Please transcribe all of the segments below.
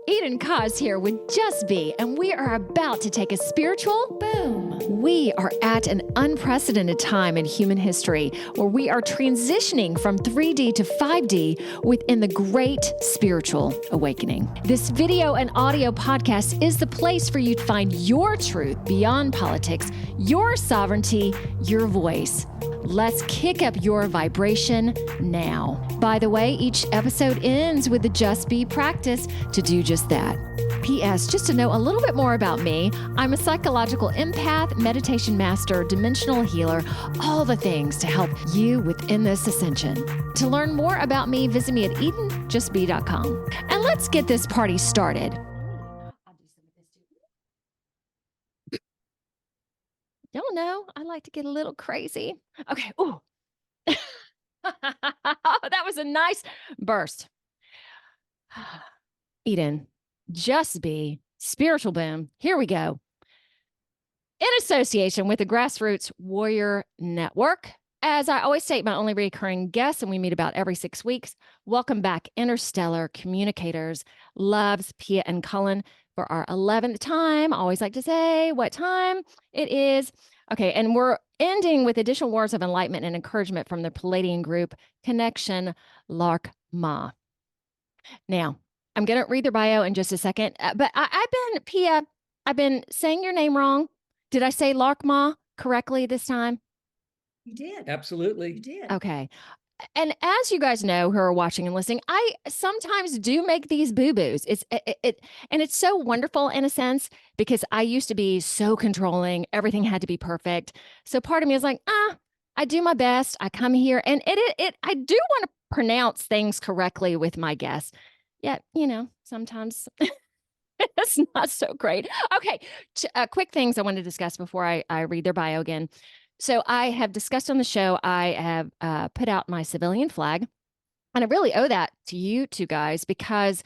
Eden Koz here with Just Be, and we are about to take a spiritual boom. We are at an unprecedented time in human history where we are transitioning from 3D to 5D within the great spiritual awakening. This video and audio podcast is the place for you to find your truth beyond politics, your sovereignty, your voice. Let's kick up your vibration now. By the way, each episode ends with the Just Be practice to do just that. P.S. Just to know a little bit more about me, I'm a psychological empath, meditation master, dimensional healer, all the things to help you within this ascension. To learn more about me, visit me at edenjustbe.com. And let's get this party started. Don't know. I like to get a little crazy. Okay. Ooh. That was a nice burst. Eden, Just Be, spiritual boom. Here we go. In association with the Grassroots Warrior Network, as I always state, my only recurring guest, and we meet about every 6 weeks. Welcome back, interstellar communicators. Loves Pia and Cullen for our 11th time. I always like to say what time it is. Okay, and we're ending with additional words of enlightenment and encouragement from the Pleiadian group Connection Laarkmaa. Now, I'm going to read their bio in just a second, but Pia, I've been saying your name wrong. Did I say Laarkmaa correctly this time? You did. Absolutely. You did. Okay. And as you guys know who are watching and listening, I sometimes do make these boo-boos. And it's so wonderful in a sense because I used to be so controlling. Everything had to be perfect. So part of me is like, I do my best. I come here and I do want to pronounce things correctly with my guests. Yet, sometimes it's not so great. Okay. Quick things I want to discuss before I read their bio again. So I have discussed on the show, I have put out my civilian flag, and I really owe that to you two guys because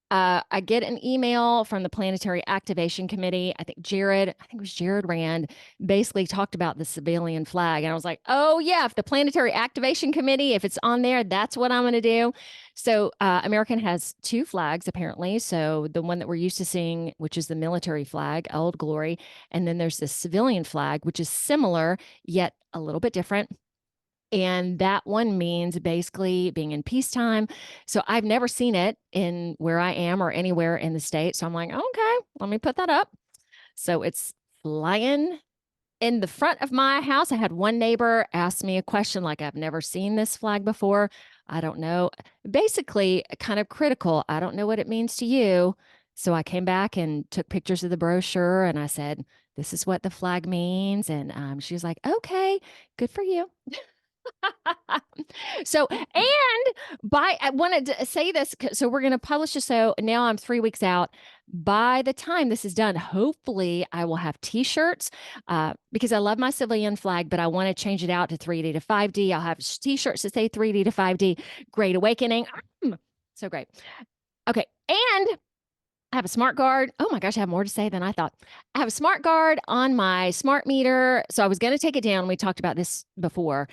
I get an email from the Planetary Activation Committee. I think it was Jared Rand, basically talked about the civilian flag. And I was like, oh yeah, if the Planetary Activation Committee, if it's on there, that's what I'm going to do. So American has two flags, apparently. So the one that we're used to seeing, which is the military flag, Old Glory. And then there's the civilian flag, which is similar, yet a little bit different. And that one means basically being in peacetime. So I've never seen it in where I am or anywhere in the state. So I'm like, okay, let me put that up. So it's flying in the front of my house. I had one neighbor ask me a question like, I've never seen this flag before. I don't know. Basically, kind of critical. I don't know what it means to you. So I came back and took pictures of the brochure and I said, this is what the flag means. And she was like, okay, good for you. So, I wanted to say this. So we're going to publish this. So now I'm 3 weeks out. By the time this is done, hopefully I will have t-shirts because I love my civilian flag, but I want to change it out to 3D to 5D. I'll have t-shirts that say 3D to 5D, Great Awakening. So great. Okay. And I have a smart guard. Oh my gosh, I have more to say than I thought. I have a smart guard on my smart meter. So I was going to take it down. We talked about this before.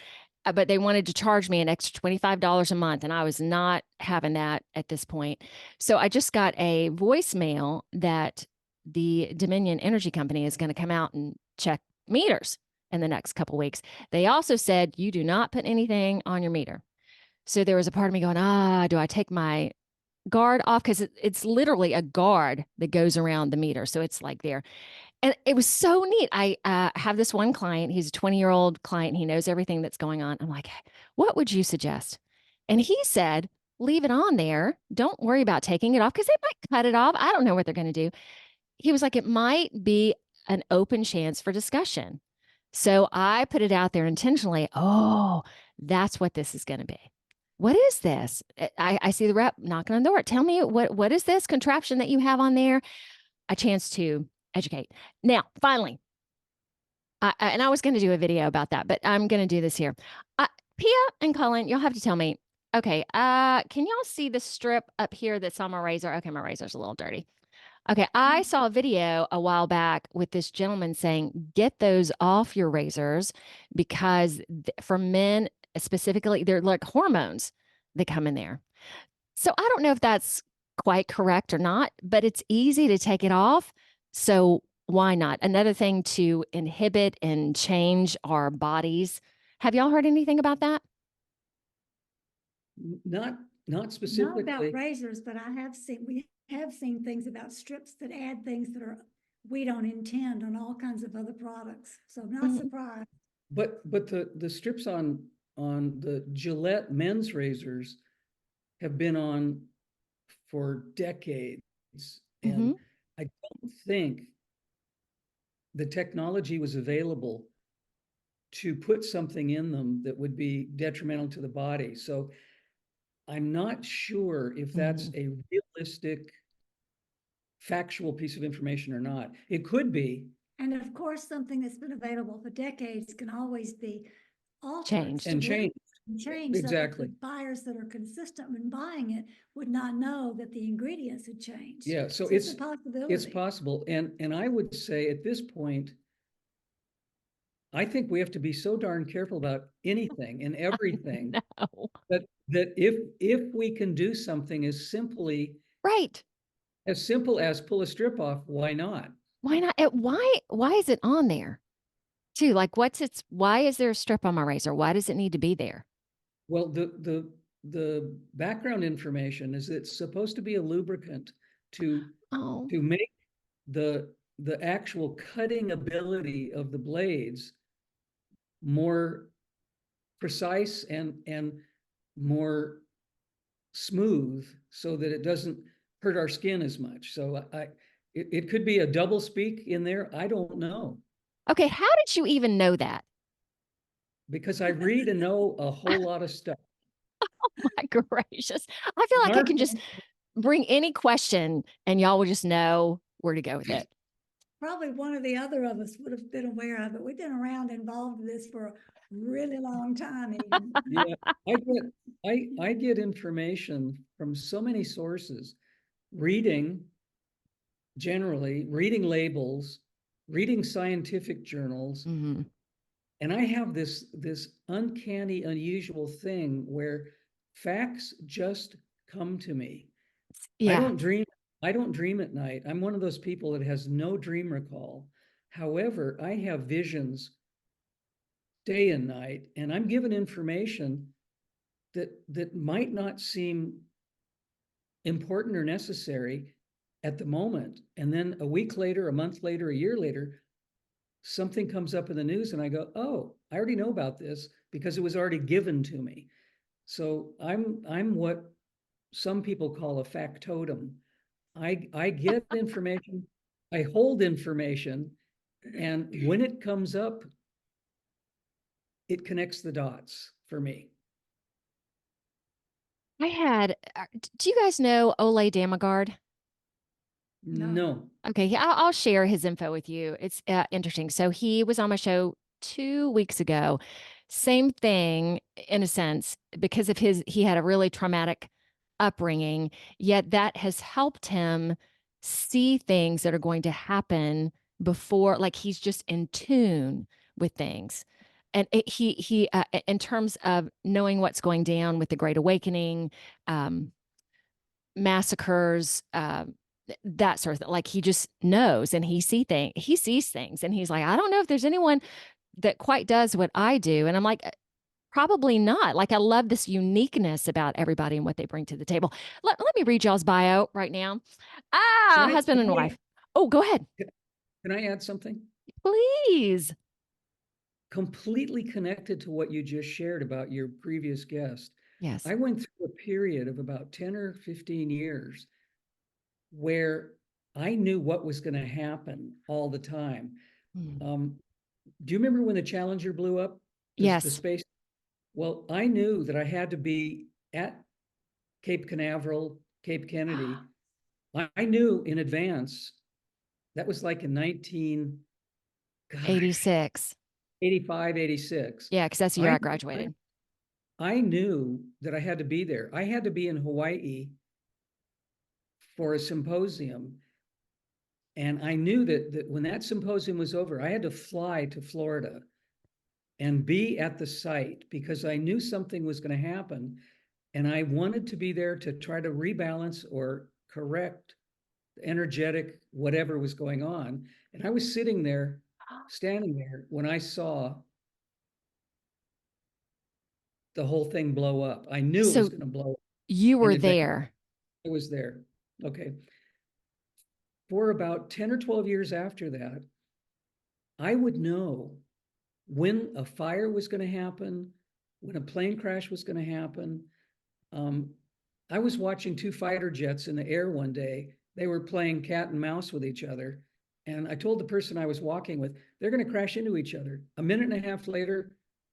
But they wanted to charge me an extra $25 a month, and I was not having that at this point. So I just got a voicemail that the Dominion Energy Company is going to come out and check meters in the next couple of weeks. They also said, you do not put anything on your meter. So there was a part of me going, do I take my guard off? Because it's literally a guard that goes around the meter. So it's like there. And it was so neat. I have this one client. He's a 20-year-old client. He knows everything that's going on. I'm like, what would you suggest? And he said, leave it on there. Don't worry about taking it off because they might cut it off. I don't know what they're going to do. He was like, it might be an open chance for discussion. So I put it out there intentionally. Oh, that's what this is going to be. What is this? I see the rep knocking on the door. Tell me, what is this contraption that you have on there? A chance to educate. Now, finally, and I was going to do a video about that, but I'm going to do this here. Pia and Cullen, you'll have to tell me, okay, can y'all see the strip up here that's on my razor? Okay, my razor's a little dirty. Okay, I saw a video a while back with this gentleman saying, get those off your razors because for men specifically, they're like hormones that come in there. So I don't know if that's quite correct or not, but it's easy to take it off. So why not? Another thing to inhibit and change our bodies. Have y'all heard anything about that? Not Not specifically. about razors, but we have seen things about strips that add things that we don't intend on all kinds of other products. So not surprised. But the strips on the Gillette men's razors have been on for decades. And I don't think the technology was available to put something in them that would be detrimental to the body. So I'm not sure if that's a realistic, factual piece of information or not. It could be. And of course, something that's been available for decades can always be altered Changed. And changed. Changed. Exactly. So that the buyers that are consistent when buying it would not know that the ingredients had changed. Yeah, so it's a possibility. It's possible. And I would say at this point, I think we have to be so darn careful about anything and everything No. that if we can do something as Right. simple as pull a strip off, why not? Why not? Why is it on there? Too, like why is there a strip on my razor? Why does it need to be there? Well, the background information is it's supposed to be a lubricant to make the actual cutting ability of the blades more precise and more smooth, so that it doesn't hurt our skin as much. So it could be a double speak in there. I don't know. Okay, how did you even know that? Because I read and know a whole lot of stuff. My gracious. I feel like I can just bring any question and y'all will just know where to go with it. Probably one or the other of us would have been aware of it. We've been around involved in this for a really long time. Eden. Yeah, I get information from so many sources, reading labels, reading scientific journals. And I have this uncanny, unusual thing where facts just come to me. Yeah. I don't dream at night. I'm one of those people that has no dream recall. However, I have visions day and night, and I'm given information that might not seem important or necessary at the moment. And then a week later, a month later, a year later, something comes up in the news and I go, oh, I already know about this because it was already given to me. So I'm what some people call a factotum. I get information, I hold information, and when it comes up, it connects the dots for me. Do you guys know Ole Damagard? No. Okay, yeah, I'll share his info with you. It's interesting. So he was on my show 2 weeks ago. Same thing in a sense, because of he had a really traumatic upbringing, yet that has helped him see things that are going to happen before, like he's just in tune with things. And he in terms of knowing what's going down with the Great Awakening, massacres, that sort of thing. Like he just knows and he sees things and he's like, I don't know if there's anyone that quite does what I do. And I'm like, probably not. Like I love this uniqueness about everybody and what they bring to the table. Let me read y'all's bio right now. Husband and wife. Oh, go ahead. Can I add something? Please. Completely connected to what you just shared about your previous guest. Yes. I went through a period of about 10 or 15 years where I knew what was going to happen all the time. Do you remember when the Challenger blew up? Yes. The space. Well, I knew that I had to be at Cape Canaveral, Cape Kennedy. I knew in advance. That was like in 86. 85, 86. Yeah, because that's the year I graduated. I knew that I had to be there. I had to be in Hawaii for a symposium. And I knew that when that symposium was over, I had to fly to Florida and be at the site because I knew something was going to happen. And I wanted to be there to try to rebalance or correct, energetic, whatever was going on. And I was sitting there, standing there, when I saw the whole thing blow up. I knew it was So going to blow up you in were advance. there. I was there. Okay. For about 10 or 12 years after that, I would know when a fire was going to happen, when a plane crash was going to happen. I was watching two fighter jets in the air one day. They were playing cat and mouse with each other. And I told the person I was walking with, they're going to crash into each other. A minute and a half later,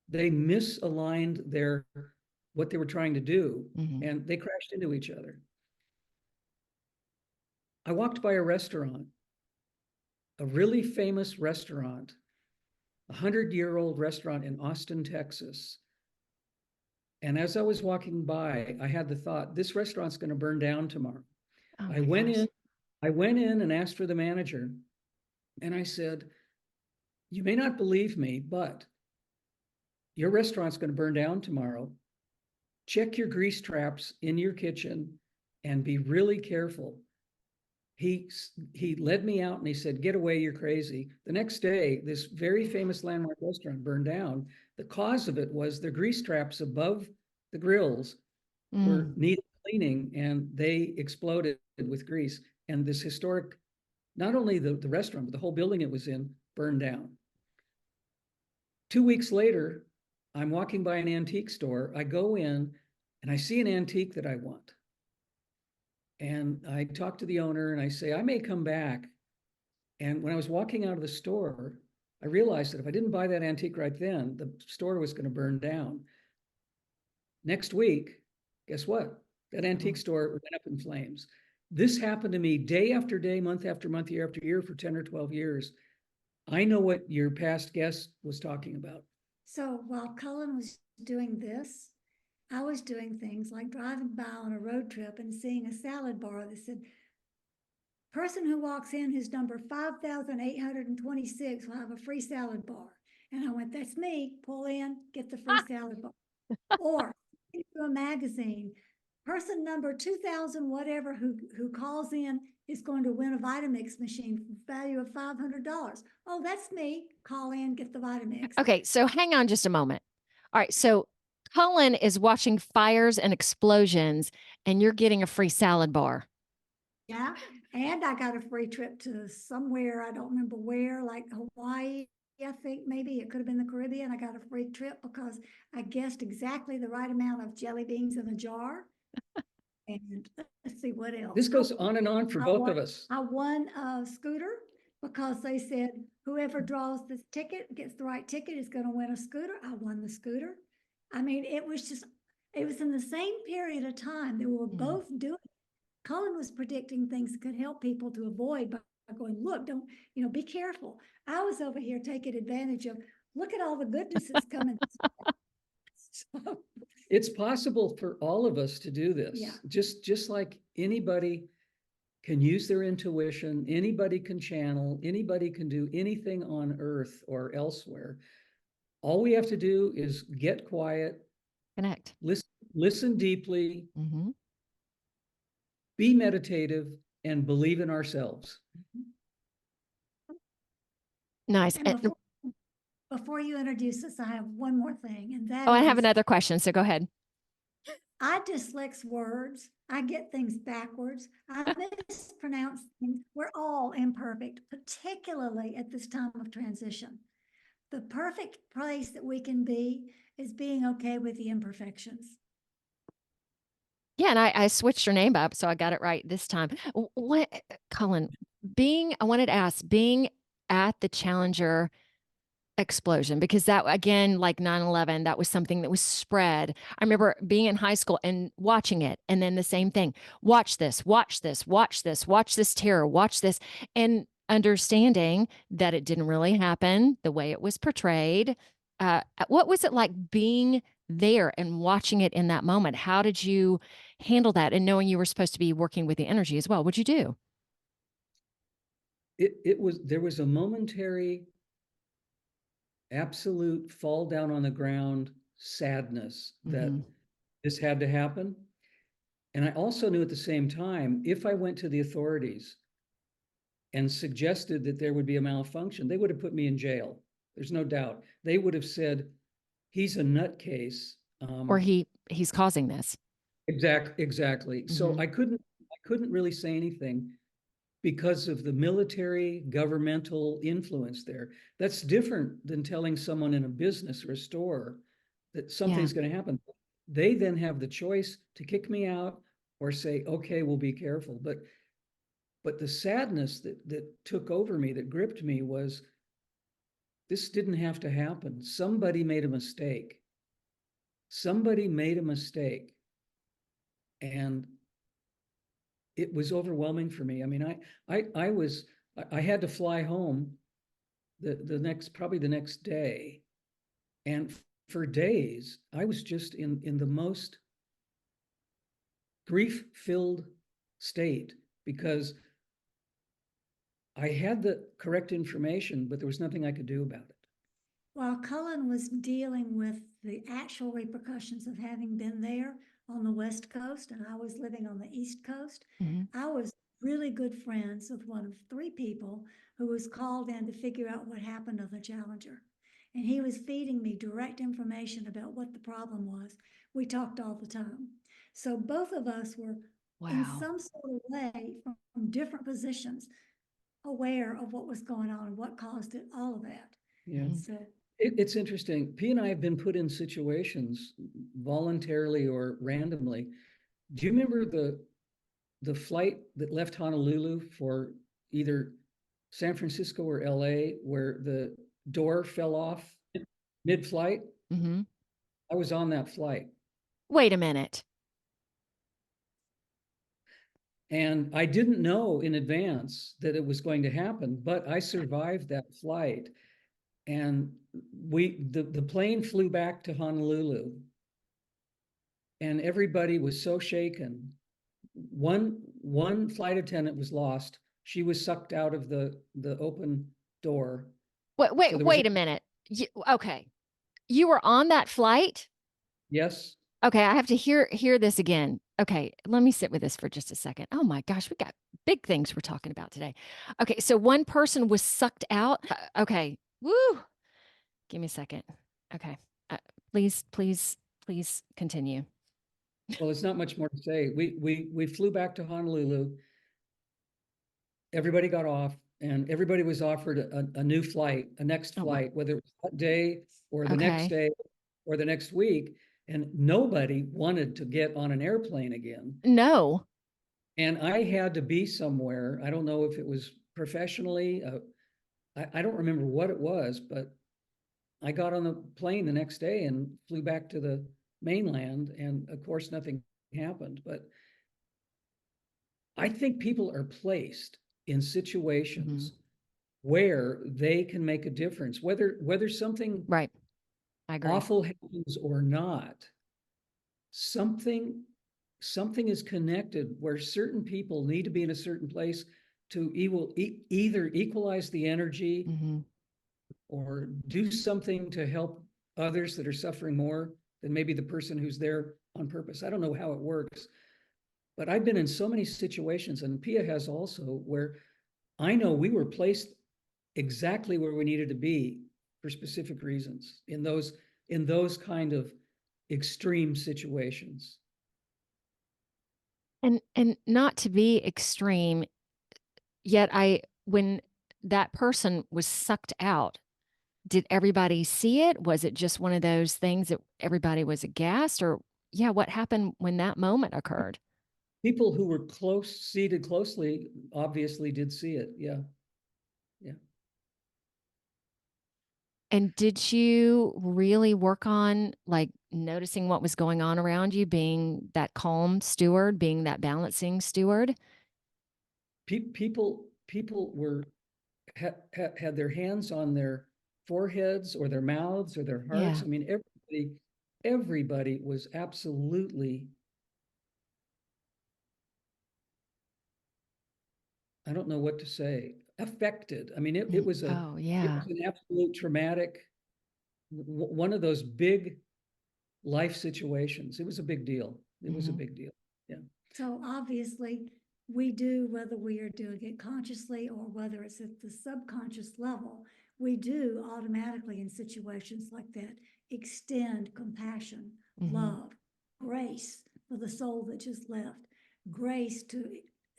they misaligned what they were trying to do, and they crashed into each other. I walked by a restaurant, a really famous restaurant, a 100-year-old restaurant in Austin, Texas. And as I was walking by, I had the thought, this restaurant's going to burn down tomorrow. Oh I went in and asked for the manager. And I said, you may not believe me, but your restaurant's going to burn down tomorrow. Check your grease traps in your kitchen and be really careful. He led me out and he said, get away, you're crazy. The next day, this very famous landmark restaurant burned down. The cause of it was the grease traps above the grills were needed cleaning, and they exploded with grease. And this historic, not only the restaurant, but the whole building it was in burned down. 2 weeks later, I'm walking by an antique store. I go in and I see an antique that I want. And I talk to the owner and I say, I may come back. And when I was walking out of the store, I realized that if I didn't buy that antique right then, the store was going to burn down. Next week, guess what? That antique store went up in flames. This happened to me day after day, month after month, year after year for 10 or 12 years. I know what your past guest was talking about. So while Cullen was doing this, I was doing things like driving by on a road trip and seeing a salad bar that said, person who walks in who's number 5,826 will have a free salad bar. And I went, that's me, pull in, get the free salad bar. Or into a magazine, person number 2,000 whatever who calls in is going to win a Vitamix machine value of $500. Oh, that's me, call in, get the Vitamix. Okay, so hang on just a moment. All right, so Cullen is watching fires and explosions, and you're getting a free salad bar. Yeah, and I got a free trip to somewhere, I don't remember where, like Hawaii, I think maybe it could have been the Caribbean. I got a free trip because I guessed exactly the right amount of jelly beans in a jar. And let's see what else. This goes on and on for both of us. I won a scooter because they said whoever draws this ticket, gets the right ticket, is going to win a scooter. I won the scooter. I mean, it was in the same period of time that we were both doing. Cullen was predicting things that could help people to avoid by going, look, don't, be careful. I was over here taking advantage of, look at all the goodness that's coming. So, it's possible for all of us to do this. Yeah. Just like anybody can use their intuition, anybody can channel, anybody can do anything on earth or elsewhere. All we have to do is get quiet, Connect. Listen deeply, be meditative, and believe in ourselves. Nice. And before you introduce us, I have one more thing, and that I have another question, so go ahead. I dyslex words. I get things backwards. I mispronounce things. We're all imperfect, particularly at this time of transition. The perfect place that we can be is being okay with the imperfections. Yeah, and I switched your name up, so I got it right this time. What, Cullen, I wanted to ask, being at the Challenger explosion, because that, again, like 9/11, that was something that was spread. I remember being in high school and watching it, and then the same thing. Watch this, watch this, watch this, watch this terror, watch this, and understanding that it didn't really happen the way it was portrayed. What was it like being there and watching it in that moment? How did you handle that, and knowing you were supposed to be working with the energy as well? What'd you do? There was a momentary absolute fall down on the ground sadness that this had to happen. And I also knew at the same time, if I went to the authorities and suggested that there would be a malfunction, they would have put me in jail. There's no doubt. They would have said, he's a nutcase. Or he's causing this. Exactly. So Mhm. I couldn't really say anything because of the military governmental influence there. That's different than telling someone in a business or a store that Yeah. something's going to happen. They then have the choice to kick me out or say, okay, we'll be careful. But the sadness that took over me, that gripped me, was this didn't have to happen. Somebody made a mistake. Somebody made a mistake. And it was overwhelming for me. I mean, I had to fly home probably the next day. And for days, I was just in the most grief-filled state because I had the correct information, but there was nothing I could do about it. While Cullen was dealing with the actual repercussions of having been there on the West Coast and I was living on the East Coast, Mhm. I was really good friends with one of 3 people who was called in to figure out what happened to the Challenger. And he was feeding me direct information about what the problem was. We talked all the time. So both of us were in Wow. some sort of way from different positions aware of what was going on and what caused it, all of that. Yeah. Mhm. So It's interesting. P and I have been put in situations voluntarily or randomly. Do you remember the flight that left Honolulu for either San Francisco or LA where the door fell off mid-flight? Mhm. I was on that flight. Wait a minute. And I didn't know in advance that it was going to happen, but I survived that flight. And the plane flew back to Honolulu and everybody was so shaken. One flight attendant was lost. She was sucked out of the open door. Wait, So wait, there was, wait a minute. Okay. You were on that flight? yes, Okay, I have to hear this again. Okay, let me sit with this for just a second. Oh my gosh, we got big things we're talking about today. Okay, so one person was sucked out. Okay, woo. Give me a second. Okay, uh, please continue. well, it's not much more to say. We flew back to Honolulu. Everybody got off and everybody was offered a new flight, a next Oh my. flight, whether it was that day or the next Okay. day or the next week. And nobody wanted to get on an airplane again. No. And I had to be somewhere. I don't know if it was professionally. I don't remember what it was, but I got on the plane the next day and flew back to the mainland. And of course, nothing happened. But I think people are placed in Mhm. situations where they can make a difference, whether something Right. I agree. awful happens or not. Something something is connected where certain people need to be in a certain place to either equalize the energy Mhm. or do something to help others that are suffering more than maybe the person who's there on purpose. I don't know how it works, but I've been in so many situations, and Pia has also, where I know we were placed exactly where we needed to be for specific reasons in those kind of extreme situations. And not to be extreme, yet I when that person was sucked out, did everybody see it? Was it just one of those things that everybody was aghast? Or, yeah, what happened when that moment occurred? People who were seated closely, obviously did see it. Yeah, yeah. And did you really work on like noticing what was going on around you, being that calm steward, being that balancing steward? People were had their hands on their foreheads or their mouths or their hearts. Yeah. I mean, everybody was absolutely, I don't know what to say, affected. I mean, Oh, it yeah. was an absolute traumatic, one of those big life situations. It was a big deal. It was a Hmm. big deal. Yeah. So obviously, we do, whether we are doing it consciously or whether it's at the subconscious level, we do automatically in situations like that extend compassion, love, grace for the soul that just left, grace to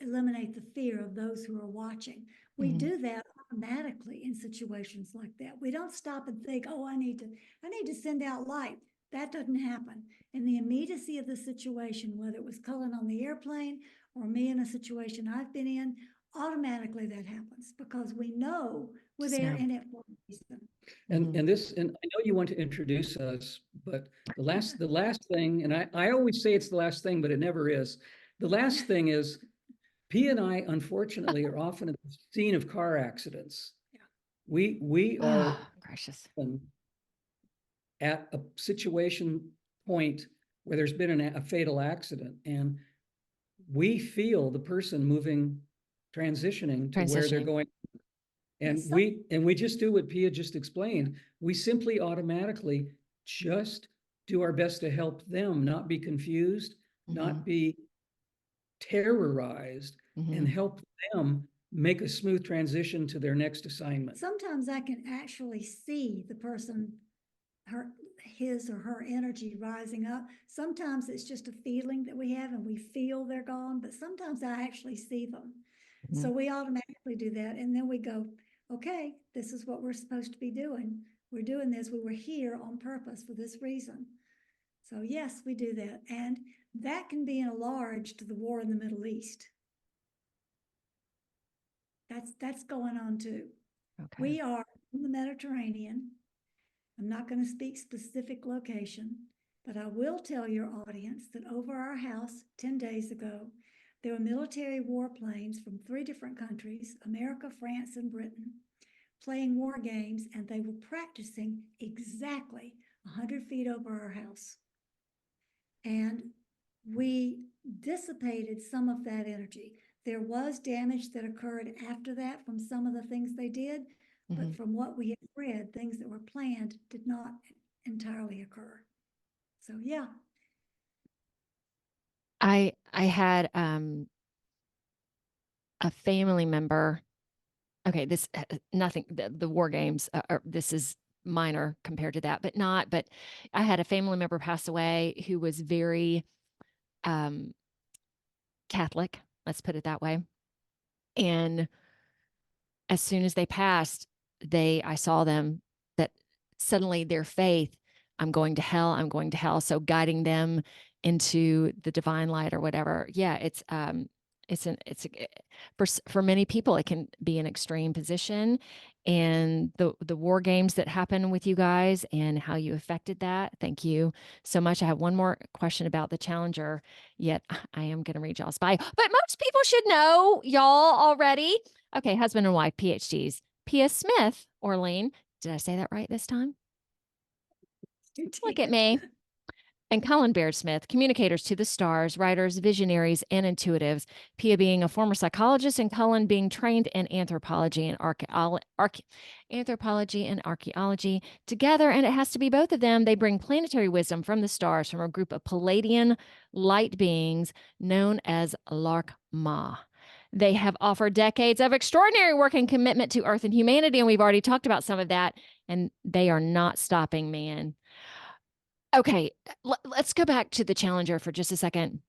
eliminate the fear of those who are watching. We do that automatically in situations like that. We don't stop and think, oh, I need to send out light. That doesn't happen. In the immediacy of the situation, whether it was Cullen on the airplane or me in a situation I've been in, automatically that happens because we know we're there in it for a reason. And this, and I know you want to introduce us, but the last thing, and I always say it's the last thing, but it never is. The last thing is, P and I, unfortunately, are often at the scene of car accidents. Yeah. We are gracious. At a situation point where there's been a fatal accident, and we feel the person moving, transitioning to where they're going. And we just do what Pia just explained. We simply automatically just do our best to help them not be confused, not be terrorized, and help them make a smooth transition to their next assignment. Sometimes I can actually see the person, his or her energy rising up. Sometimes it's just a feeling that we have and we feel they're gone, but sometimes I actually see them. So we automatically do that. And then we go, okay, this is what we're supposed to be doing. We're doing this. We were here on purpose for this reason. So yes, we do that. And that can be enlarged to the war in the Middle East. That's going on too. Okay. We are in the Mediterranean. I'm not going to speak specific location, but I will tell your audience that over our house 10 days ago, there were military warplanes from 3 different countries, America, France, and Britain, playing war games, and they were practicing exactly 100 feet over our house. And we dissipated some of that energy. There was damage that occurred after that from some of the things they did, but from what we had read, things that were planned did not entirely occur. So yeah. I had a family member. Okay, this nothing. The war games. This is minor compared to that, but I had a family member pass away who was very Catholic. Let's put it that way. And as soon as they passed, I saw them that suddenly their faith, I'm going to hell, I'm going to hell. So guiding them into the divine light or whatever. Yeah, for many people, it can be an extreme position. And the war games that happen with you guys and how you affected that. Thank you so much. I have one more question about the Challenger, yet I am going to read y'all's bio. But most people should know y'all already. Okay, husband and wife, PhDs. Pia Smith, Orleane. Did I say that right this time? Look at me. And Cullen Baird Smith, communicators to the stars, writers, visionaries, and intuitives. Pia being a former psychologist and Cullen being trained in anthropology and archaeology together, and it has to be both of them. They bring planetary wisdom from the stars from a group of Pleiadian light beings known as Laarkmaa. They have offered decades of extraordinary work and commitment to Earth and humanity, and we've already talked about some of that, and they are not stopping, man. Okay, let's go back to the Challenger for just a second,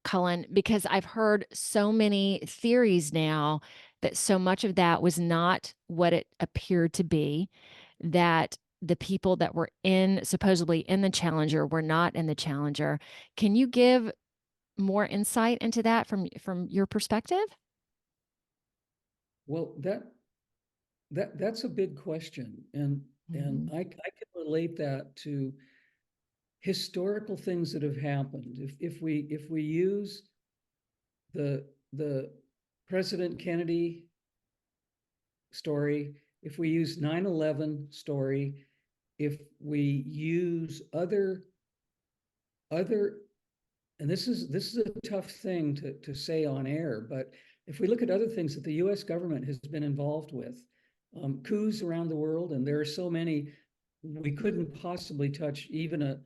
Cullen, because I've heard so many theories now that so much of that was not what it appeared to be, that the people that were supposedly in the Challenger were not in the Challenger. Can you give more insight into that from your perspective? Well, that's a big question, and I can relate that to historical things that have happened. If we use the President Kennedy story, if we use 9/11 story, if we use other, and this is a tough thing to say on air, but if we look at other things that the US government has been involved with, coups around the world, and there are so many, we couldn't possibly touch even a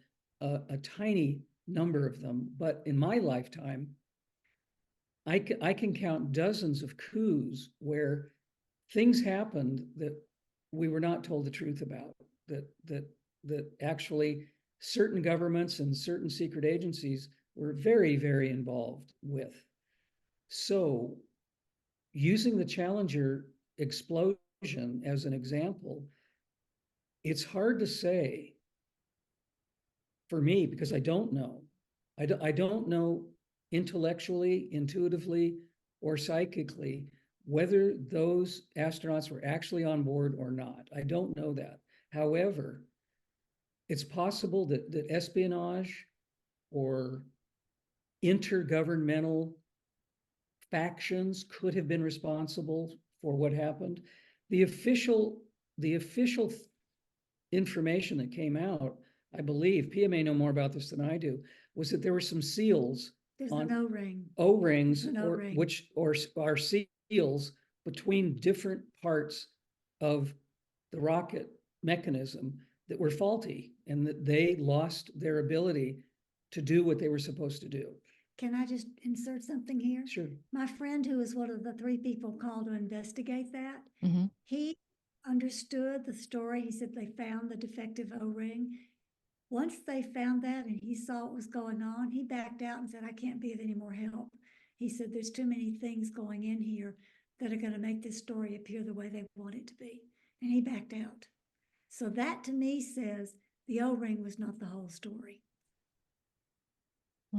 tiny number of them. But in my lifetime, I can count dozens of coups where things happened that we were not told the truth about, that actually certain governments and certain secret agencies were very, very involved with. So using the Challenger explosion as an example, it's hard to say for me because I don't know. I don't know intellectually, intuitively, or psychically whether those astronauts were actually on board or not. I don't know that. However, it's possible that espionage or intergovernmental factions could have been responsible for what happened. The official information that came out, I believe, Pia may know more about this than I do, was that there were some seals There's on an O-ring. O-rings, An or O-ring. which or are seals between different parts of the rocket mechanism that were faulty, and that they lost their ability to do what they were supposed to do. Can I just insert something here? Sure. My friend, who was one of the 3 people called to investigate that, Mm-hmm. he understood the story. He said they found the defective O-ring. Once they found that and he saw what was going on, he backed out and said, I can't be of any more help. He said, there's too many things going in here that are going to make this story appear the way they want it to be. And he backed out. So that to me says the O-ring was not the whole story.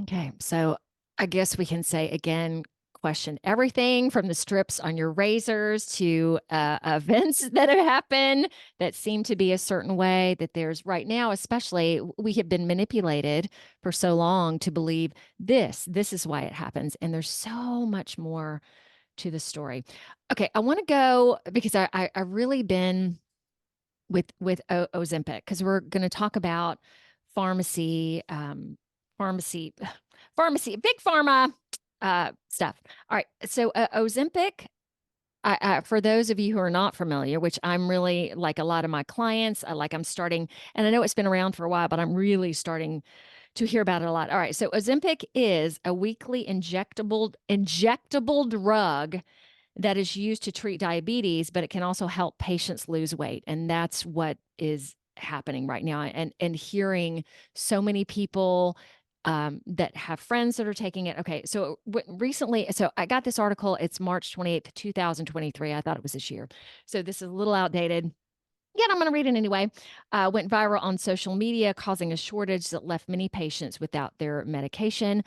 Okay, so I guess we can say again, question everything from the strips on your razors to events that have happened that seem to be a certain way. That there's right now, especially, we have been manipulated for so long to believe this is why it happens, and there's so much more to the story. Okay, I want to go because I really been with Ozempic, because we're going to talk about pharmacy, pharmacy, big pharma stuff. All right, so Ozempic. For those of you who are not familiar, which I'm really, like a lot of my clients, I'm starting, and I know it's been around for a while, but I'm really starting to hear about it a lot. All right, so Ozempic is a weekly injectable drug that is used to treat diabetes, but it can also help patients lose weight. And that's what is happening right now. And hearing so many people that have friends that are taking it. Okay, so recently, so I got this article. It's March 28th, 2023. I thought it was this year. So this is a little outdated. Yet I'm going to read it anyway. Went viral on social media, causing a shortage that left many patients without their medication.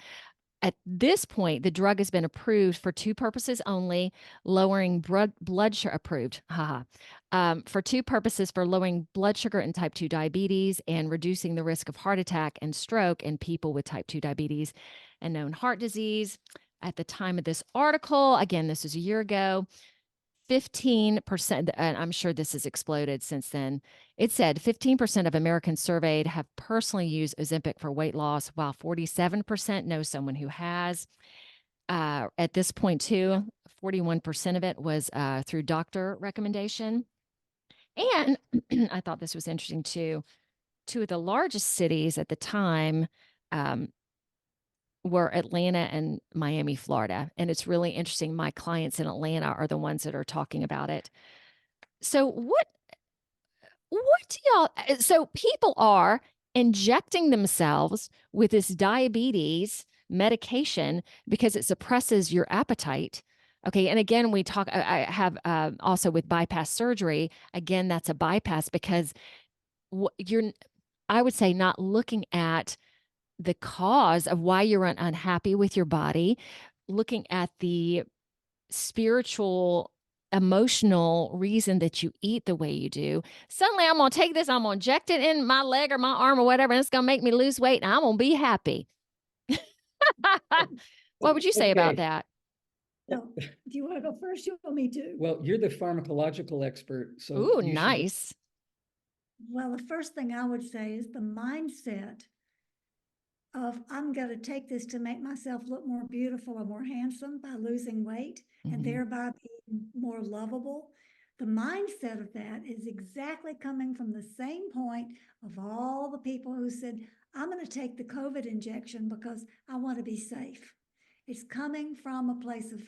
At this point, the drug has been approved for 2 purposes only: lowering blood sugar, approved, for 2 purposes: for lowering blood sugar in type 2 diabetes and reducing the risk of heart attack and stroke in people with type 2 diabetes and known heart disease. At the time of this article, again, this was a year ago, 15%, and I'm sure this has exploded since then. It said 15% of Americans surveyed have personally used Ozempic for weight loss, while 47% know someone who has. At this point, too, 41% of it was through doctor recommendation. And I thought this was interesting, too. 2 of the largest cities at the time were Atlanta and Miami, Florida. And it's really interesting. My clients in Atlanta are the ones that are talking about it. So what do y'all, so people are injecting themselves with this diabetes medication because it suppresses your appetite. Okay. And again, we talk, I have also with bypass surgery, again, that's a bypass because you're, I would say, not looking at the cause of why you're unhappy with your body, looking at the spiritual, emotional reason that you eat the way you do. Suddenly, I'm going to take this, I'm going to inject it in my leg or my arm or whatever, and it's going to make me lose weight, and I'm going to be happy. What would you say about that? So, do you want to go first? You want me to? Well, you're the pharmacological expert, so Ooh, you should. nice. Well, the first thing I would say is the mindset of I'm going to take this to make myself look more beautiful or more handsome by losing weight and thereby being more lovable. The mindset of that is exactly coming from the same point of all the people who said, I'm going to take the COVID injection because I want to be safe. It's coming from a place of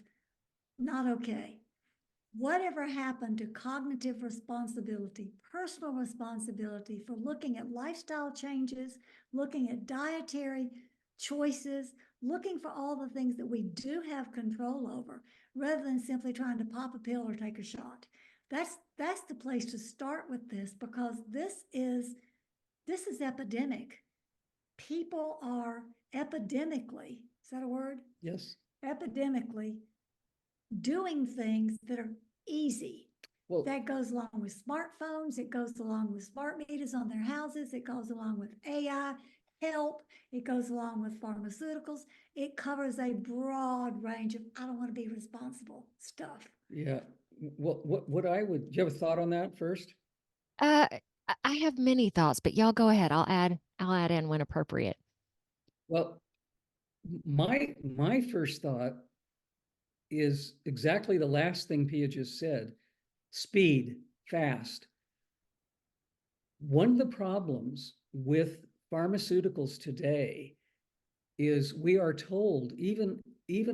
not okay. Whatever happened to cognitive responsibility, personal responsibility for looking at lifestyle changes, looking at dietary choices, looking for all the things that we do have control over, rather than simply trying to pop a pill or take a shot. That's the place to start with this, because this is epidemic. People are epidemically, is that a word? Yes. Epidemically doing things that are easy. Well, That goes along with smartphones. It goes along with smart meters on their houses. It goes along with AI help. It goes along with pharmaceuticals. It covers a broad range of, I don't want to be responsible stuff. yeah. What I would, do you have a thought on that first? I have many thoughts, but y'all go ahead. I'll add in when appropriate. Well, my first thought is exactly the last thing Pia just said. Speed, fast. One of the problems with pharmaceuticals today is we are told, even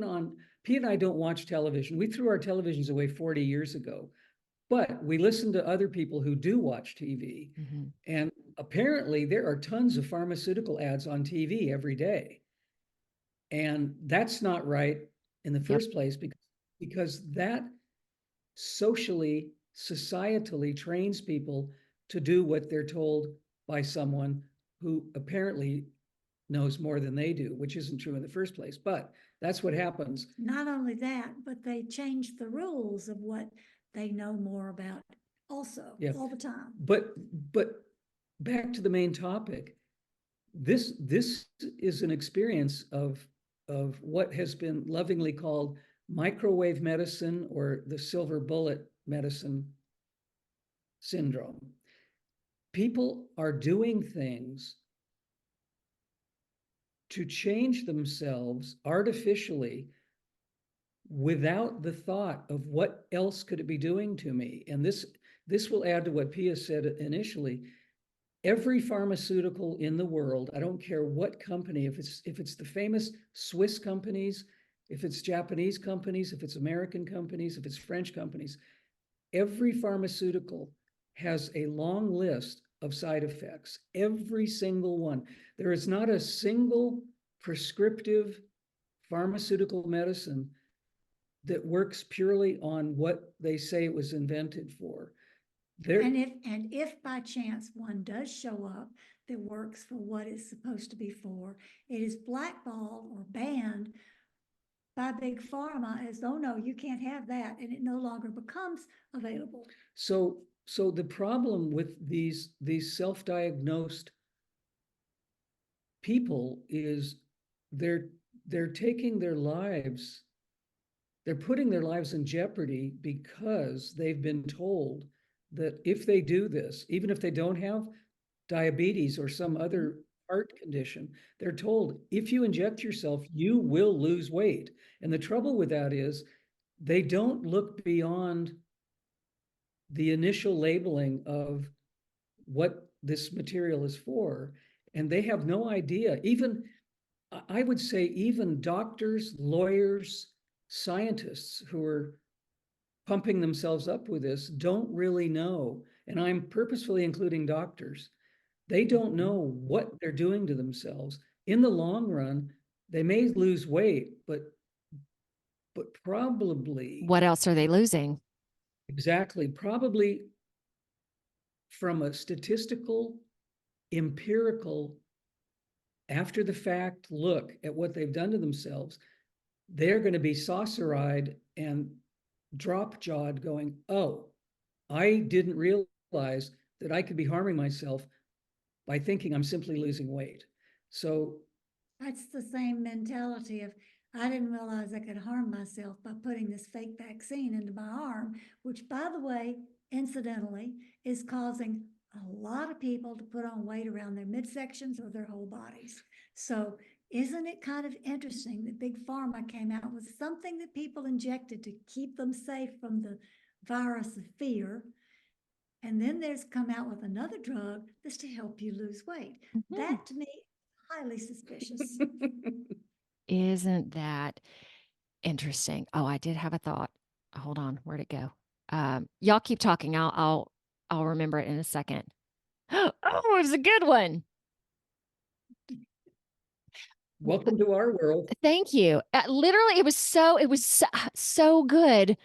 on, Pia and I don't watch television. We threw our televisions away 40 years ago, but we listen to other people who do watch TV. Mm-hmm. And apparently there are tons of pharmaceutical ads on TV every day. And that's not right in the first place, because that socially, societally trains people to do what they're told by someone who apparently knows more than they do, which isn't true in the first place. But that's what happens. Not only that, but they change the rules of what they know more about also, Yeah. all the time. But back to the main topic. This is an experience of what has been lovingly called microwave medicine, or the silver bullet medicine syndrome. People are doing things to change themselves artificially without the thought of what else could it be doing to me. And this will add to what Pia said initially. Every pharmaceutical in the world, I don't care what company, if it's the famous Swiss companies, if it's Japanese companies, if it's American companies, if it's French companies, every pharmaceutical has a long list of side effects, every single one. There is not a single prescriptive pharmaceutical medicine that works purely on what they say it was invented for. And if by chance one does show up that works for what it's supposed to be for, it is blackballed or banned by big pharma as, oh no, you can't have that, and it no longer becomes available. So the problem with these self-diagnosed people is they're taking their lives, they're putting their lives in jeopardy, because they've been told that if they do this, even if they don't have diabetes or some other heart condition, they're told, if you inject yourself, you will lose weight. And the trouble with that is they don't look beyond the initial labeling of what this material is for. And they have no idea. Even, I would say, even doctors, lawyers, scientists who are pumping themselves up with this don't really know. And I'm purposefully including doctors. They don't know what they're doing to themselves. In the long run, they may lose weight, but probably, What else are they losing? exactly, probably from a statistical, empirical, after the fact look at what they've done to themselves, they're going to be saucer-eyed and drop-jawed going, oh, I didn't realize that I could be harming myself by thinking I'm simply losing weight. So That's the same mentality of, I didn't realize I could harm myself by putting this fake vaccine into my arm, which, by the way, incidentally, is causing a lot of people to put on weight around their midsections or their whole bodies. So isn't it kind of interesting that Big Pharma came out with something that people injected to keep them safe from the virus of fear? And then there's come out with another drug that's to help you lose weight. Mhm. That to me, highly suspicious. Isn't that interesting? Oh, I did have a thought. Hold on, where'd it go? Y'all keep talking. I'll remember it in a second. Oh, it was a good one. Welcome to our world. Thank you. Literally, it was so good.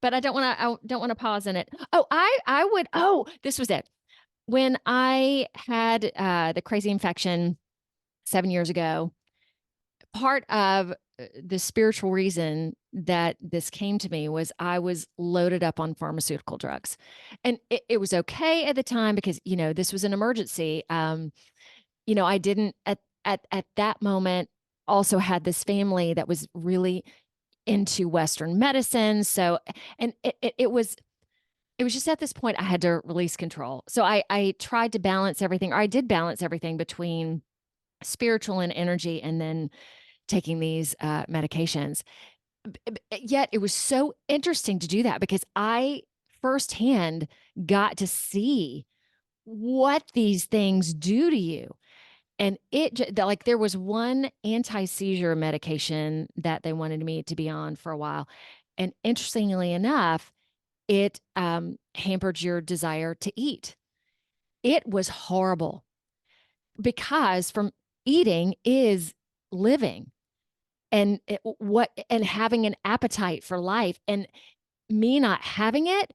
But I don't want to pause in it. Oh, I would. Oh, this was it. When I had the crazy infection 7 years ago, part of the spiritual reason that this came to me was I was loaded up on pharmaceutical drugs. And it was okay at the time because, this was an emergency. I didn't at that moment also had this family that was really into Western medicine. So, and it was just at this point I had to release control. So I tried to balance everything, or I did balance everything between spiritual and energy, and then taking these medications. Yet it was so interesting to do that because I firsthand got to see what these things do to you. And like there was one anti-seizure medication that they wanted me to be on for a while. And interestingly enough, it hampered your desire to eat. It was horrible because from eating is living and having an appetite for life, and me not having it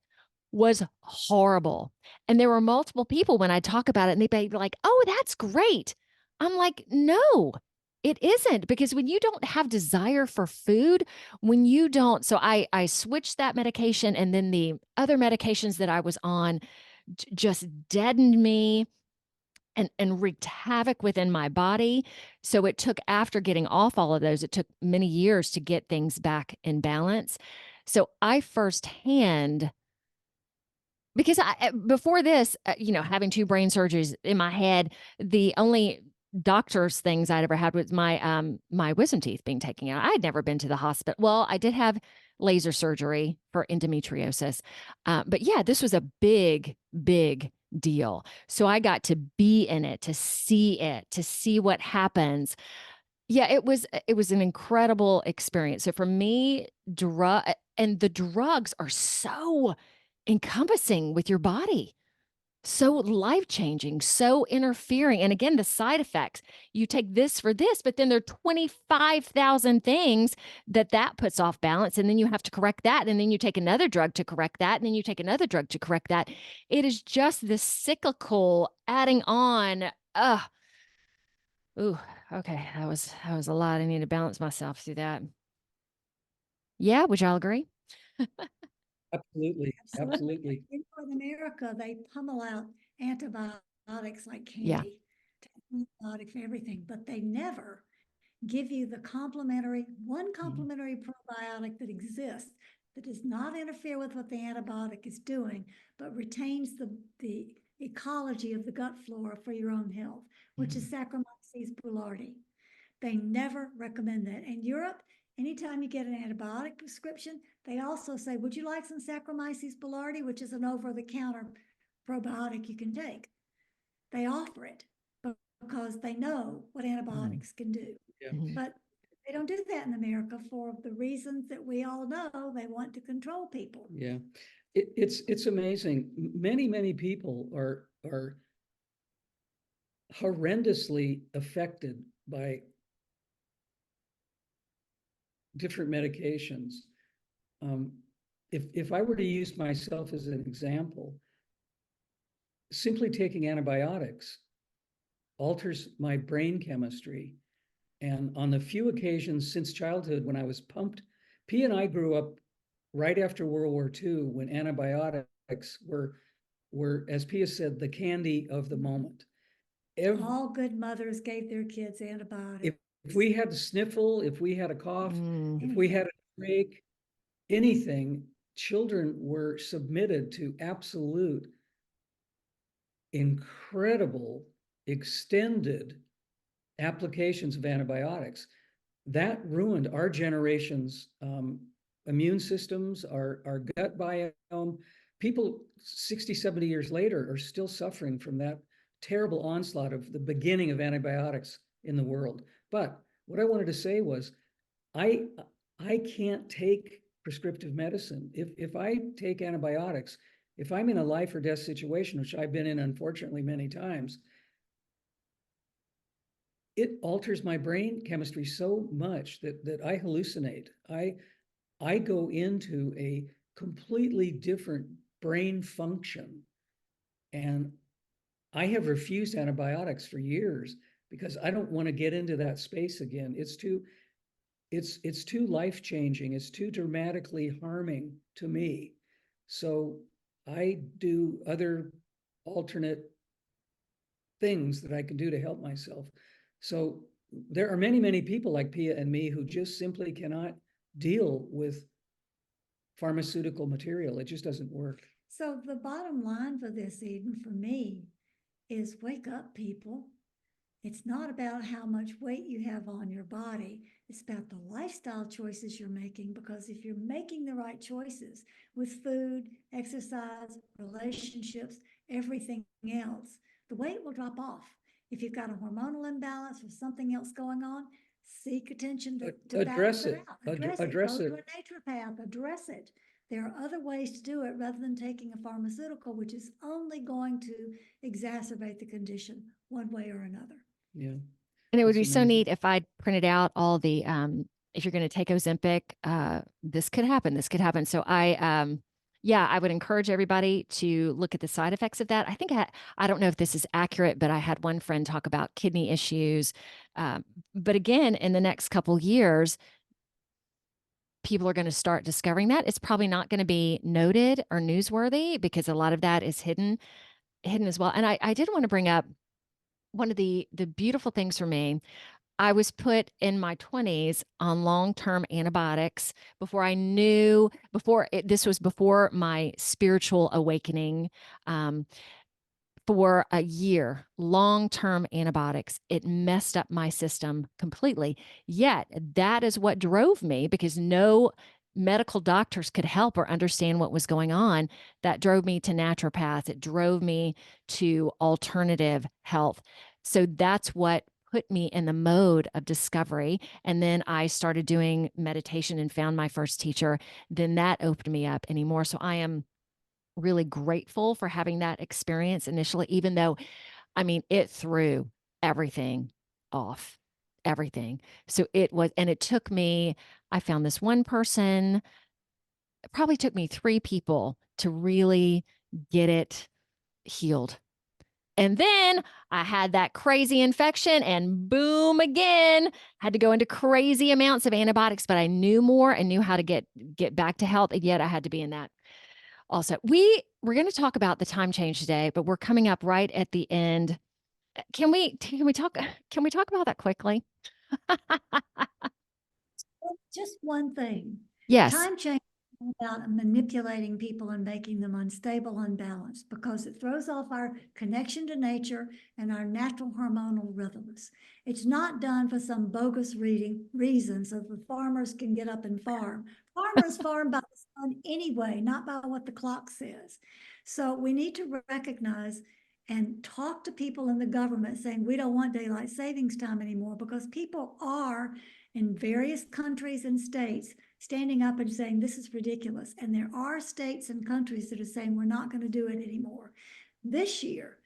was horrible. And there were multiple people when I talk about it and they'd be like, "Oh, that's great." I'm like, "No, it isn't, because when you don't have desire for food, when you don't." So I switched that medication, and then the other medications that I was on just deadened me and wreaked havoc within my body. So it took, after getting off all of those, it took many years to get things back in balance. So I firsthand, because before this, having two brain surgeries in my head, the only doctor's things I'd ever had was my wisdom teeth being taken out. I had never been to the hospital. Well, I did have laser surgery for endometriosis, but yeah, this was a big, big deal. So I got to be in it, to see what happens. Yeah, it was an incredible experience. So for me, the drugs are so encompassing with your body, so life-changing, so interfering. And again, the side effects. You take this for this, but then there are 25,000 things that puts off balance, and then you have to correct that, and then you take another drug to correct that, and then you take another drug to correct that. It is just this cyclical adding on. Ooh, okay. That was a lot. I need to balance myself through that. Yeah, would y'all agree? Absolutely. Absolutely. Absolutely. In North America, they pummel out antibiotics like Yeah. candy, antibiotics for everything, but they never give you the complementary probiotic that exists, that does not interfere with what the antibiotic is doing, but retains the ecology of the gut flora for your own health, which is Saccharomyces boulardii. They never recommend that. In Europe, anytime you get an antibiotic prescription, they also say, would you like some Saccharomyces boulardii, which is an over-the-counter probiotic you can take. They offer it because they know what antibiotics can do. Yeah. But they don't do that in America for the reasons that we all know. They want to control people. Yeah. It's amazing. Many people are horrendously affected by different medications. If I were to use myself as an example, simply taking antibiotics alters my brain chemistry. And on the few occasions since childhood when I was pumped, Pia and I grew up right after World War II, when antibiotics were, as Pia said, the candy of the moment. All good mothers gave their kids antibiotics. If we had a sniffle, if we had a cough, if we had a break, anything, children were submitted to absolute, incredible, extended applications of antibiotics. That ruined our generation's immune systems, our gut biome. People 60, 70 years later are still suffering from that terrible onslaught of the beginning of antibiotics in the world. But what I wanted to say was, I can't take prescriptive medicine. If I take antibiotics, if I'm in a life or death situation, which I've been in unfortunately many times, it alters my brain chemistry so much that I hallucinate. I go into a completely different brain function. And I have refused antibiotics for years because I don't want to get into that space again. It's too life-changing. It's too dramatically harming to me. So I do other alternate things that I can do to help myself. So there are many, many people like Pia and me who just simply cannot deal with pharmaceutical material. It just doesn't work. So the bottom line for this, Eden, for me, is wake up, people. It's not about how much weight you have on your body. It's about the lifestyle choices you're making, because if you're making the right choices with food, exercise, relationships, everything else, the weight will drop off. If you've got a hormonal imbalance or something else going on, seek attention to Address balance it it. out. Address it. Address Go it. to a naturopath. Address it. There are other ways to do it rather than taking a pharmaceutical, which is only going to exacerbate the condition one way or another. Yeah. And it would It's be so amazing. neat if I printed out all the, if you're going to take Ozempic, this could happen. This could happen. So yeah, I would encourage everybody to look at the side effects of that. I think I don't know if this is accurate, but I had one friend talk about kidney issues. But again, in the next couple years, people are going to start discovering that. It's probably not going to be noted or newsworthy because a lot of that is hidden as well. And I did want to bring up one of the beautiful things for me. I was put in my 20s on long-term antibiotics before I knew, this was before my spiritual awakening. For a year, long-term antibiotics, it messed up my system completely. Yet that is what drove me, because no medical doctors could help or understand what was going on. That drove me to naturopaths. It drove me to alternative health. So that's what put me in the mode of discovery. And then I started doing meditation and found my first teacher. Then that opened me up anymore. So I am really grateful for having that experience initially, even though, I mean, it threw everything off, everything. So it took me, I found this one person, it probably took me 3 people to really get it healed. And then I had that crazy infection and boom again, had to go into crazy amounts of antibiotics, but I knew more and knew how to get back to health. And yet I had to be in that also. We're going to talk about the time change today, but we're coming up right at the end. Can we talk about that quickly? Just one thing. Yes. Time change is about manipulating people and making them unstable, unbalanced, because it throws off our connection to nature and our natural hormonal rhythms. It's not done for some bogus reason so the farmers can get up and farm. Farmers farm by the sun anyway, not by what the clock says. So we need to recognize and talk to people in the government saying we don't want daylight savings time anymore, because people are in various countries and states standing up and saying this is ridiculous. And there are states and countries that are saying we're not going to do it anymore. This year,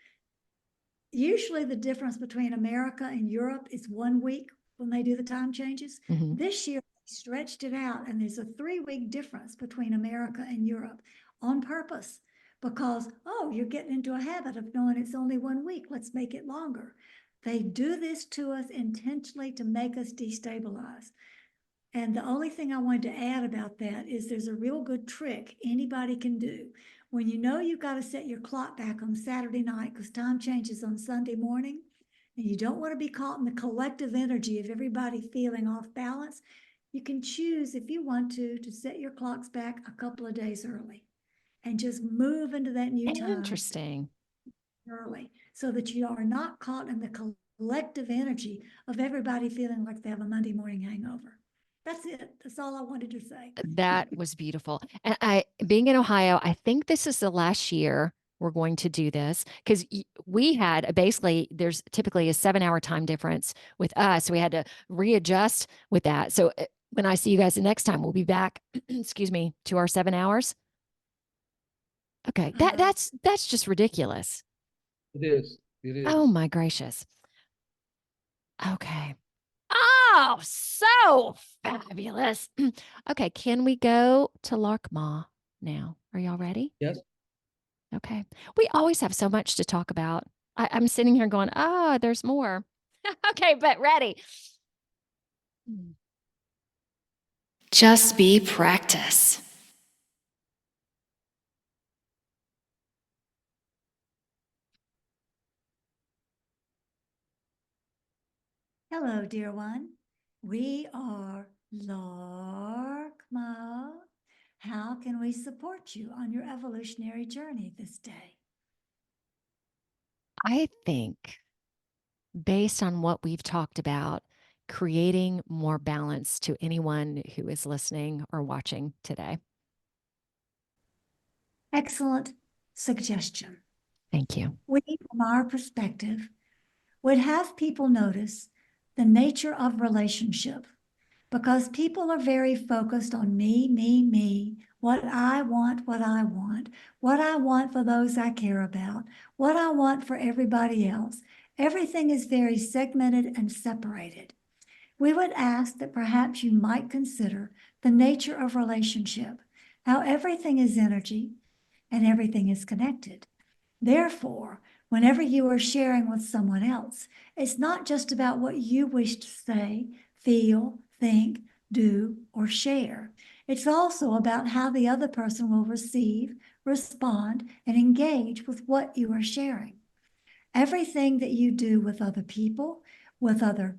usually the difference between America and Europe is 1 week when they do the time changes. Mm-hmm. This year, they stretched it out, and there's a 3-week difference between America and Europe on purpose, because, oh, you're getting into a habit of knowing it's only 1 week. Let's make it longer. They do this to us intentionally to make us destabilize. And the only thing I wanted to add about that is there's a real good trick anybody can do. When you know you've got to set your clock back on Saturday night because time changes on Sunday morning, and you don't want to be caught in the collective energy of everybody feeling off balance, you can choose, if you want to set your clocks back a couple of days early and just move into that new time Interesting. early, so that you are not caught in the collective energy of everybody feeling like they have a Monday morning hangover. That's it. That's all I wanted to say. That was beautiful. And being in Ohio, I think this is the last year we're going to do this because we had basically, there's typically a 7-hour time difference with us. So we had to readjust with that. So when I see you guys the next time, we'll be back, excuse me, to our 7 hours. Okay. That's just ridiculous. It is. It is. Oh my gracious. Okay. Oh, so fabulous. Okay. Can we go to Laarkmaa now? Are y'all ready? Yes. Okay. We always have so much to talk about. I'm sitting here going, oh, there's more. Okay, but ready. Just be practice. Hello, dear one. We are Laarkmaa. How can we support you on your evolutionary journey this day? I think, based on what we've talked about, creating more balance to anyone who is listening or watching today. Excellent suggestion. Thank you. We, from our perspective, would have people notice the nature of relationship, because people are very focused on me, what I want, what I want for those I care about, what I want for everybody else. Everything is very segmented and separated. We would ask that perhaps you might consider the nature of relationship, how everything is energy and everything is connected. Therefore, whenever you are sharing with someone else, it's not just about what you wish to say, feel, think, do, or share. It's also about how the other person will receive, respond, and engage with what you are sharing. Everything that you do with other people, with other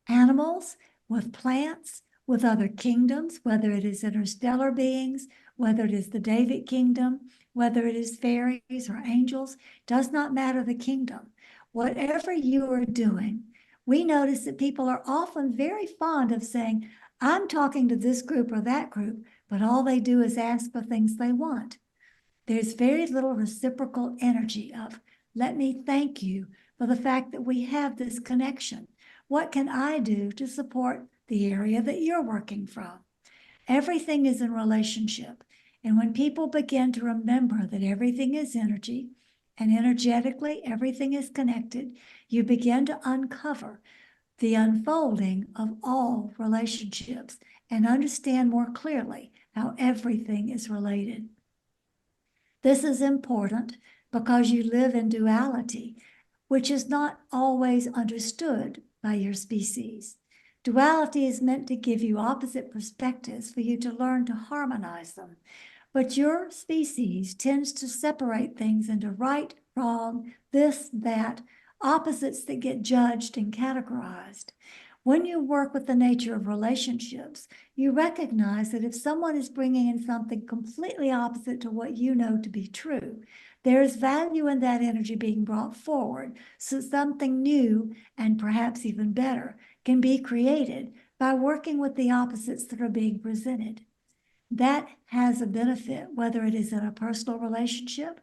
animals, with plants, with other kingdoms, whether it is interstellar beings, whether it is the David kingdom, whether it is fairies or angels, does not matter the kingdom. Whatever you are doing, we notice that people are often very fond of saying, I'm talking to this group or that group, but all they do is ask for things they want. There's very little reciprocal energy of, let me thank you for the fact that we have this connection. What can I do to support the area that you're working from? Everything is in relationship. And when people begin to remember that everything is energy and energetically everything is connected, you begin to uncover the unfolding of all relationships and understand more clearly how everything is related. This is important because you live in duality, which is not always understood by your species. Duality is meant to give you opposite perspectives for you to learn to harmonize them. But your species tends to separate things into right, wrong, this, that, opposites that get judged and categorized. When you work with the nature of relationships, you recognize that if someone is bringing in something completely opposite to what you know to be true, there is value in that energy being brought forward so something new and perhaps even better can be created by working with the opposites that are being presented. That has a benefit, whether it is in a personal relationship,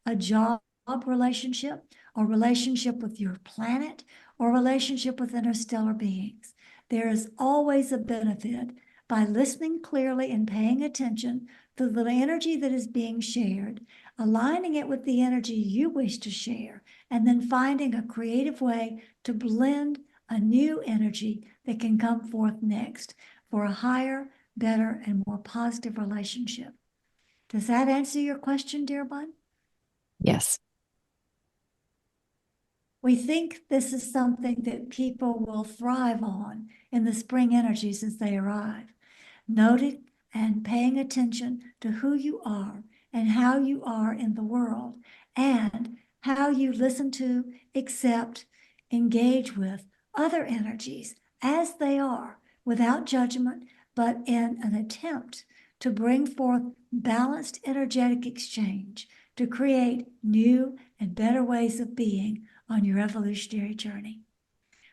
a job relationship, or relationship with your planet, or relationship with interstellar beings. There is always a benefit by listening clearly and paying attention to the energy that is being shared, aligning it with the energy you wish to share, and then finding a creative way to blend a new energy that can come forth next for a higher, better, and more positive relationship. Does that answer your question, dear one? Yes. We think this is something that people will thrive on in the spring energies as they arrive. Noting and paying attention to who you are and how you are in the world, and how you listen to, accept, engage with other energies as they are, without judgment, but in an attempt to bring forth balanced energetic exchange to create new and better ways of being on your evolutionary journey.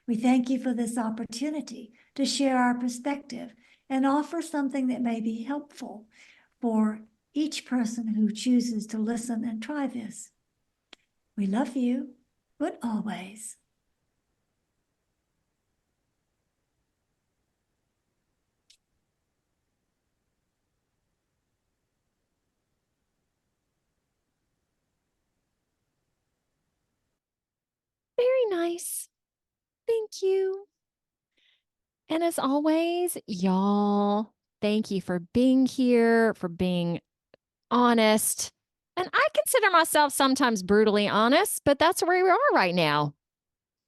We thank you for this opportunity to share our perspective and offer something that may be helpful for each person who chooses to listen and try this. We love you, but always. Very nice. Thank you. And as always, y'all, thank you for being here, for being honest. And I consider myself sometimes brutally honest, but that's where we are right now.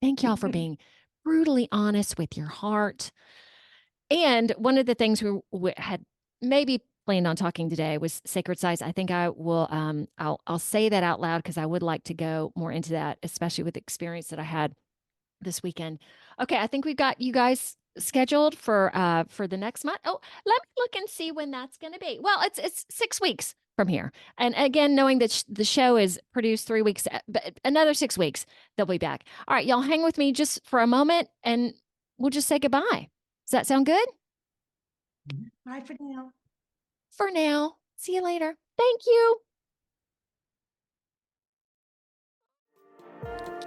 Thank y'all for being brutally honest with your heart. And one of the things we had maybe planned on talking today was sacred size. I think I will I'll say that out loud because I would like to go more into that, especially with the experience that I had this weekend. Okay, I think we've got you guys scheduled for the next month. Oh, let me look and see when that's going to be. Well, it's 6 weeks from here. And again, knowing that the show is produced 3 weeks, but another 6 weeks they'll be back. All right, y'all hang with me just for a moment and we'll just say goodbye. Does that sound good? Bye for now. For now. See you later. Thank you.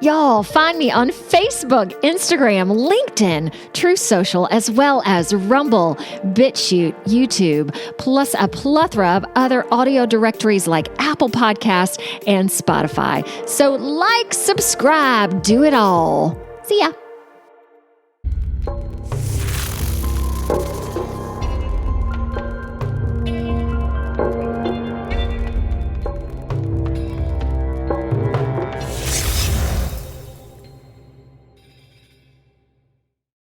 Y'all, find me on Facebook, Instagram, LinkedIn, Truth Social, as well as Rumble, BitChute, YouTube, plus a plethora of other audio directories like Apple Podcasts and Spotify. So like, subscribe, do it all. See ya.